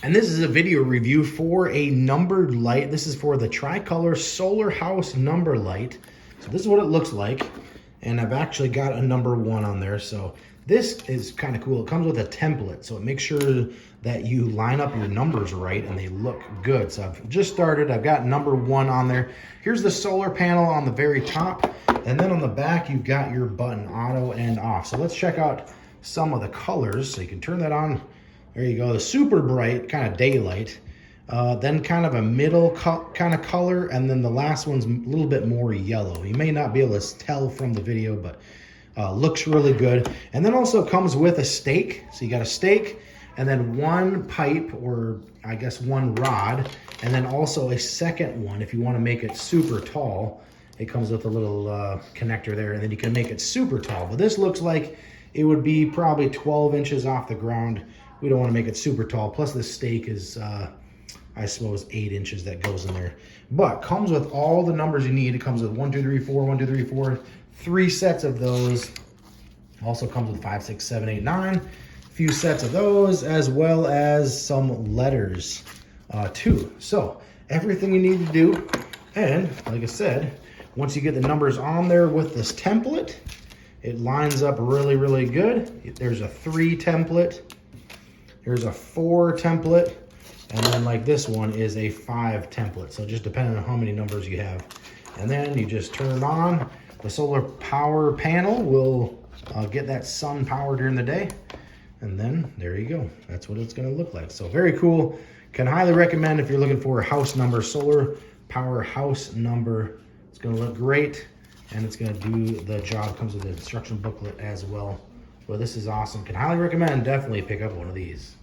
And this is a video review for a numbered light. This is for the Tricolor Solar House number light. So this is what it looks like. And I've actually got a number 1 on there. So this is kind of cool. It comes with a template. So it makes sure that you line up your numbers right and they look good. So I've just started. I've got number 1 on there. Here's the solar panel on the very top. And then on the back, you've got your button, auto and off. So let's check out some of the colors. So you can turn that on. There you go, the super bright, kind of daylight. Then kind of a middle kind of color, and then the last one's a little bit more yellow. You may not be able to tell from the video, but looks really good. And then also comes with a stake. So you got a stake, and then 1 pipe, or I guess 1 rod, and then also a second one if you want to make it super tall. It comes with a little connector there, and then you can make it super tall. But this looks like it would be probably 12 inches off the ground. We don't want to make it super tall. Plus the stake is, I suppose, 8 inches that goes in there. But comes with all the numbers you need. It comes with 1, 2, 3, 4, 1, 2, 3, 4, 3 sets of those. Also comes with 5, 6, 7, 8, 9. A few sets of those, as well as some letters too. So everything you need to do. And like I said, once you get the numbers on there with this template, it lines up really, really good. There's a 3 template. Here's a 4 template, and then like this one is a 5 template. So just depending on how many numbers you have. And then you just turn it on. The solar power panel will get that sun power during the day. And then there you go. That's what it's gonna look like. So very cool. Can highly recommend if you're looking for a house number, solar power house number. It's gonna look great and it's gonna do the job. Comes with an instruction booklet as well. Well, this is awesome. Can highly recommend. Definitely pick up one of these.